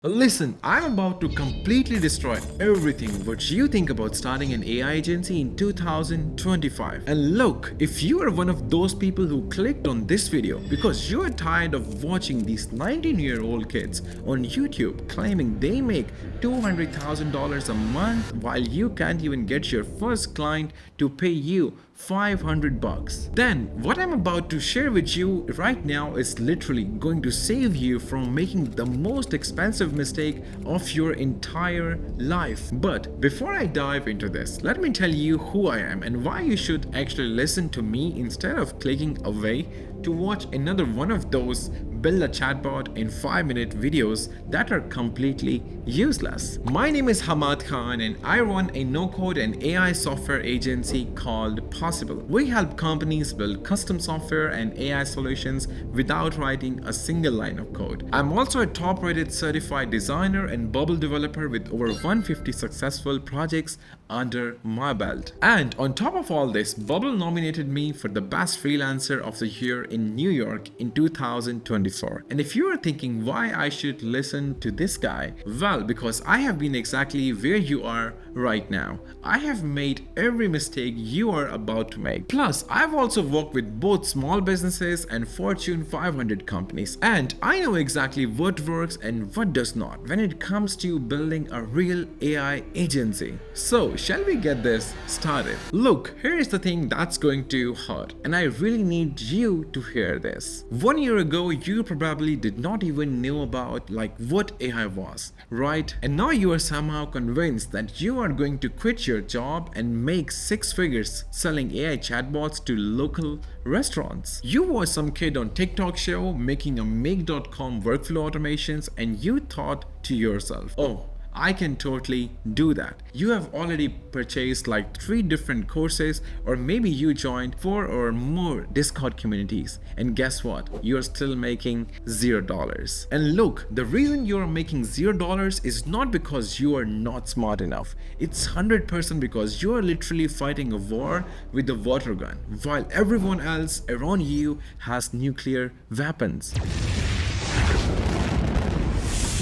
Listen, I'm about to completely destroy everything what you think about starting an AI agency in 2025. And look, if you are one of those people who clicked on this video because you are tired of watching these 19-year-old kids on YouTube claiming they make $200,000 a month while you can't even get your first client to pay you $500, then what I'm about to share with you right now is literally going to save you from making the most expensive mistake of your entire life. But before I dive into this, let me tell you who I am and why you should actually listen to me instead of clicking away to watch another one of those build a chatbot in 5-minute videos that are completely useless. My name is Hamad Khan and I run a no-code and AI software agency called Possible. We help companies build custom software and AI solutions without writing a single line of code. I'm also a top-rated certified designer and Bubble developer with over 150 successful projects under my belt. And on top of all this, Bubble nominated me for the best freelancer of the year in New York in 2024. And if you are thinking why I should listen to this guy, well, because I have been exactly where you are right now. I have made every mistake you are about to make. Plus, I've also worked with both small businesses and Fortune 500 companies, and I know exactly what works and what does not when it comes to building a real AI agency. So, shall we get this started? Look, here is the thing that's going to hurt, and I really need you to hear this. 1 year ago, you probably did not even know about what AI was, right? And now you are somehow convinced that you are going to quit your job and make 6 figures selling AI chatbots to local restaurants. You watched some kid on TikTok show making a make.com workflow automations and you thought to yourself, oh, I can totally do that. You have already purchased 3 different courses, or maybe you joined 4 or more Discord communities, and guess what? You're still making $0. And look, the reason you're making $0 is not because you are not smart enough. It's 100% because you are literally fighting a war with a water gun, while everyone else around you has nuclear weapons.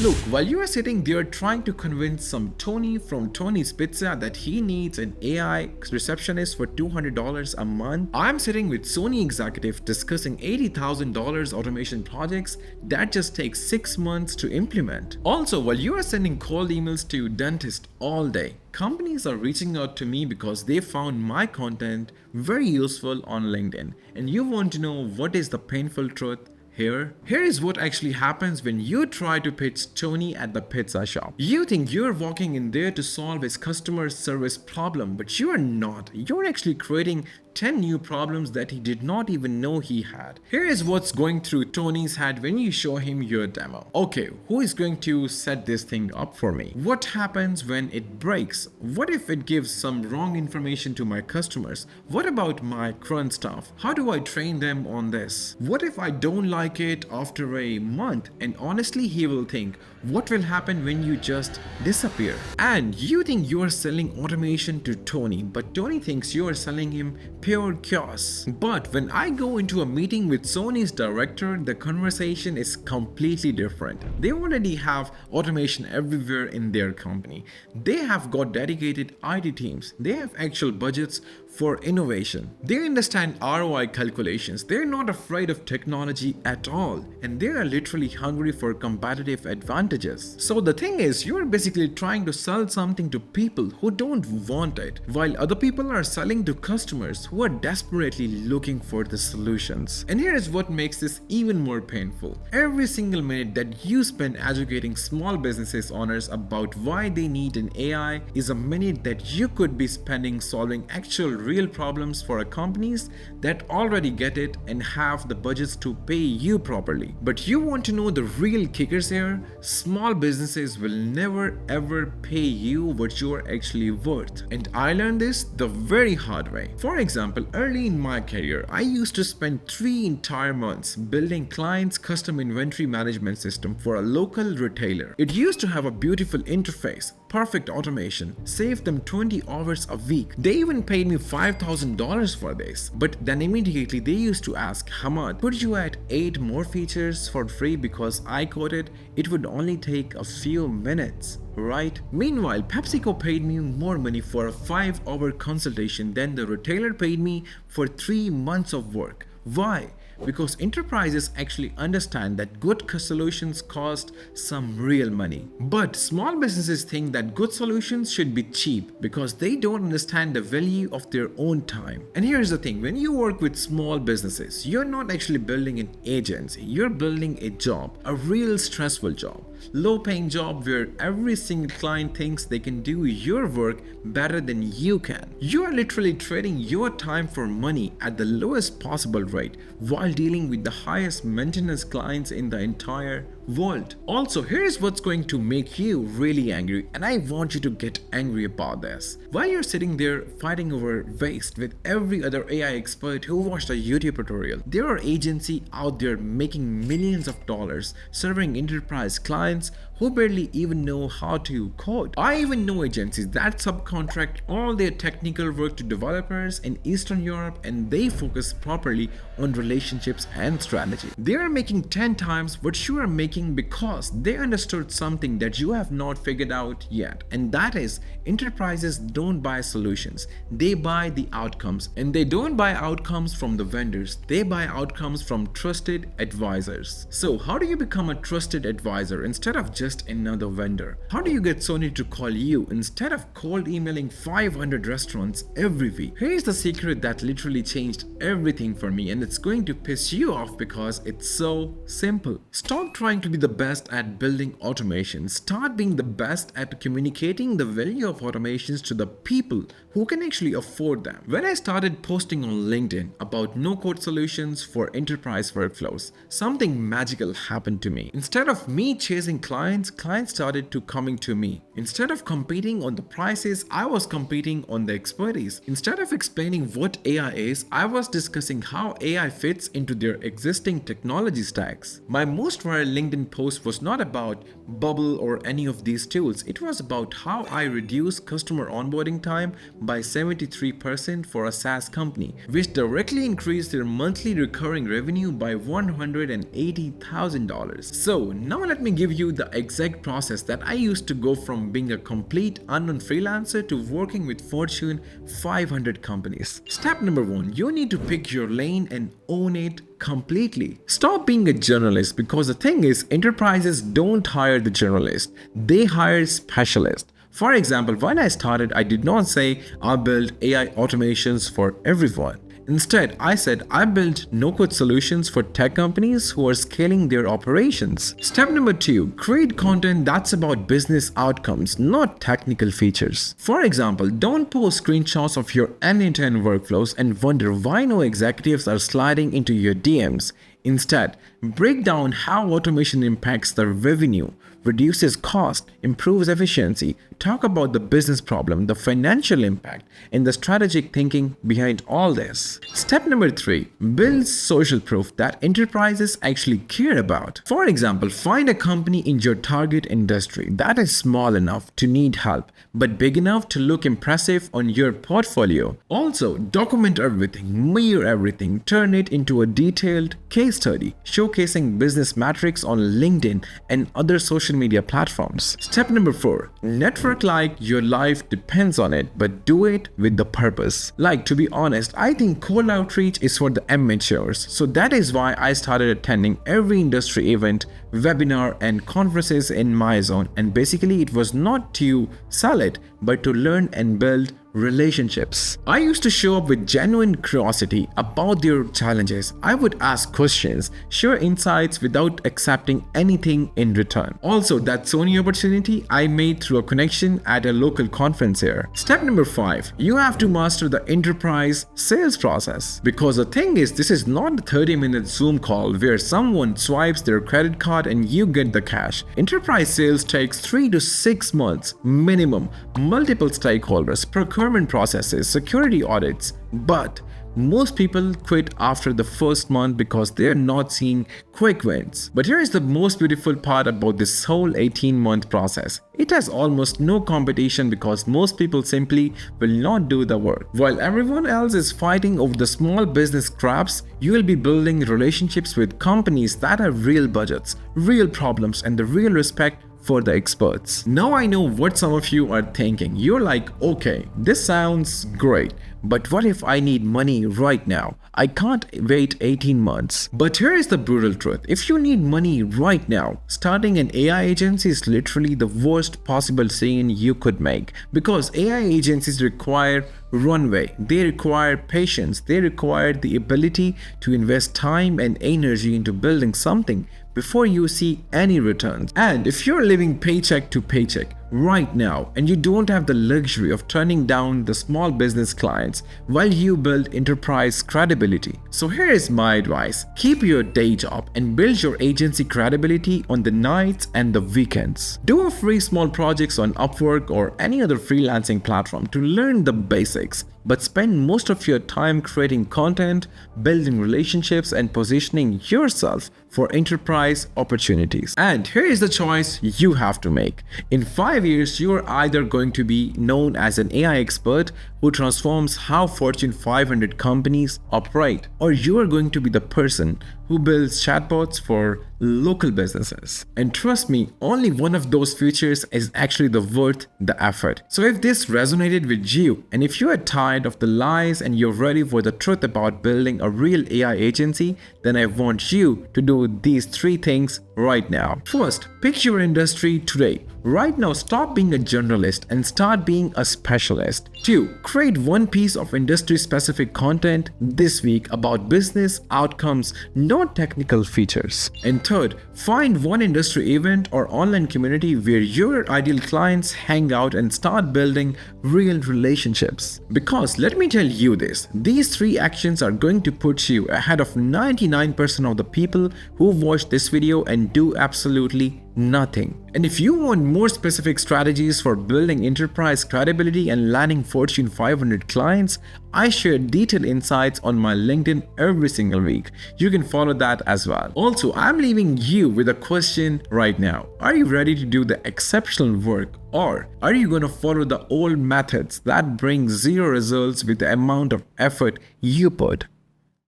Look, while you are sitting there trying to convince some Tony from Tony's Pizza that he needs an AI receptionist for $200 a month, I'm sitting with Sony executives discussing $80,000 automation projects that just take 6 months to implement. Also, while you are sending cold emails to dentists all day, companies are reaching out to me because they found my content very useful on LinkedIn. And you want to know what is the painful truth? Here is what actually happens when you try to pitch Tony at the pizza shop. You think you're walking in there to solve his customer service problem, but you are not. You're actually creating 10 new problems that he did not even know he had. Here is what's going through Tony's head when you show him your demo. Okay, who is going to set this thing up for me? What happens when it breaks? What if it gives some wrong information to my customers? What about my current staff? How do I train them on this? What if I don't like it after a month? And honestly, he will think, what will happen when you just disappear? And you think you are selling automation to Tony, but Tony thinks you are selling him pure chaos. But when I go into a meeting with Sony's director, the conversation is completely different. They already have automation everywhere in their company. They have got dedicated IT teams. They have actual budgets for innovation. They understand ROI calculations. They're not afraid of technology at all. And they are literally hungry for competitive advantages. So the thing is, you're basically trying to sell something to people who don't want it, while other people are selling to customers who are desperately looking for the solutions. And here is what makes this even more painful. Every single minute that you spend educating small businesses owners about why they need an AI is a minute that you could be spending solving actual real problems for companies that already get it and have the budgets to pay you properly. But you want to know the real kickers here? Small businesses will never ever pay you what you are actually worth. And I learned this the very hard way. For example, early in my career, I used to spend 3 entire months building clients' custom inventory management system for a local retailer. It used to have a beautiful interface, perfect automation, saved them 20 hours a week. They even paid me $5,000 for this. But then immediately they used to ask, Hamad, could you add 8 more features for free because I coded? It would only take a few minutes. Right? Meanwhile, PepsiCo paid me more money for a 5-hour consultation than the retailer paid me for 3 months of work. Why? Because enterprises actually understand that good solutions cost some real money. But small businesses think that good solutions should be cheap because they don't understand the value of their own time. And here's the thing, when you work with small businesses, you're not actually building an agency, you're building a job, a real stressful job. Low-paying job where every single client thinks they can do your work better than you can. You are literally trading your time for money at the lowest possible rate while dealing with the highest maintenance clients in the entire world. Also, here's what's going to make you really angry, and I want you to get angry about this. While you're sitting there fighting over waste with every other AI expert who watched a YouTube tutorial, there are agencies out there making millions of dollars serving enterprise clients who barely even know how to code. I even know agencies that subcontract all their technical work to developers in Eastern Europe, and they focus properly on relationships and strategy. They are making 10 times what you are making because they understood something that you have not figured out yet, and that is enterprises don't buy solutions, they buy the outcomes. And they don't buy outcomes from the vendors, they buy outcomes from trusted advisors. So how do you become a trusted advisor instead of just another vendor? How do you get Sony to call you instead of cold emailing 500 restaurants every week? Here's the secret that literally changed everything for me, and it's going to piss you off because it's so simple. Stop trying to be the best at building automations. Start being the best at communicating the value of automations to the people who can actually afford them. When I started posting on LinkedIn about no-code solutions for enterprise workflows, something magical happened to me. Instead of me chasing clients started to coming to me. Instead of competing on the prices, I was competing on the expertise. Instead of explaining what AI is, I was discussing how AI fits into their existing technology stacks. My most viral LinkedIn post was not about Bubble or any of these tools. It was about how I reduced customer onboarding time by 73% for a SaaS company, which directly increased their monthly recurring revenue by $180,000. So now let me give you the exact process that I used to go from being a complete unknown freelancer to working with Fortune 500 companies. Step number 1, you need to pick your lane and own it completely. Stop being a journalist, because the thing is, enterprises don't hire the journalist, they hire specialists. For example, when I started, I did not say I build AI automations for everyone. Instead, I said I build no-code solutions for tech companies who are scaling their operations. Step number 2, create content that's about business outcomes, not technical features. For example, don't post screenshots of your end-to-end workflows and wonder why no executives are sliding into your DMs. Instead, break down how automation impacts the revenue, reduces cost, improves efficiency. Talk about the business problem, the financial impact, and the strategic thinking behind all this. Step number 3, build social proof that enterprises actually care about. For example, find a company in your target industry that is small enough to need help, but big enough to look impressive on your portfolio. Also, document everything, measure everything, turn it into a detailed case study, showcasing business metrics on LinkedIn and other social media platforms. Step number 4, network like your life depends on it, but do it with the purpose. Like, to be honest, I think cold outreach is for the amateurs, so that is why I started attending every industry event, webinar and conferences in my zone, and basically it was not to sell it, but to learn and build relationships. I used to show up with genuine curiosity about their challenges. I would ask questions, share insights without accepting anything in return. Also, that Sony opportunity I made through a connection at a local conference here. Step number 5, you have to master the enterprise sales process. Because the thing is, this is not a 30-minute Zoom call where someone swipes their credit card and you get the cash. Enterprise sales takes 3 to 6 months minimum, multiple stakeholders, procurement processes, security audits. But most people quit after the first month because they're not seeing quick wins. But here is the most beautiful part about this whole 18-month process. It has almost no competition because most people simply will not do the work. While everyone else is fighting over the small business scraps, you will be building relationships with companies that have real budgets, real problems, and the real respect for the experts. Now I know what some of you are thinking. You're like, okay, this sounds great, but what if I need money right now? I can't wait 18 months. But here is the brutal truth. If you need money right now, starting an AI agency is literally the worst possible scene you could make, because AI agencies require runway, they require patience, they require the ability to invest time and energy into building something before you see any returns. And if you're living paycheck to paycheck right now and you don't have the luxury of turning down the small business clients while you build enterprise credibility, so here is my advice: keep your day job and build your agency credibility on the nights and the weekends. Do a free small projects on Upwork or any other freelancing platform to learn the basics, but spend most of your time creating content, building relationships, and positioning yourself for enterprise opportunities. And here is the choice you have to make. In 5 years, you are either going to be known as an AI expert who transforms how Fortune 500 companies operate, or you are going to be the person who builds chatbots for local businesses. And trust me, only one of those futures is actually worth the effort. So if this resonated with you, and if you are tired of the lies and you're ready for the truth about building a real AI agency, then I want you to do these 3 things right now. First, pick your industry today. Right now, stop being a generalist and start being a specialist. 2. Create one piece of industry-specific content this week about business outcomes, not technical features. And 3rd, find one industry event or online community where your ideal clients hang out and start building real relationships. Because let me tell you this, these 3 actions are going to put you ahead of 99% of the people who watch this video and do absolutely nothing. And if you want more specific strategies for building enterprise credibility and landing Fortune 500 clients, I share detailed insights on my LinkedIn every single week. You can follow that as well. Also, I'm leaving you with a question right now. Are you ready to do the exceptional work, or are you going to follow the old methods that bring zero results with the amount of effort you put?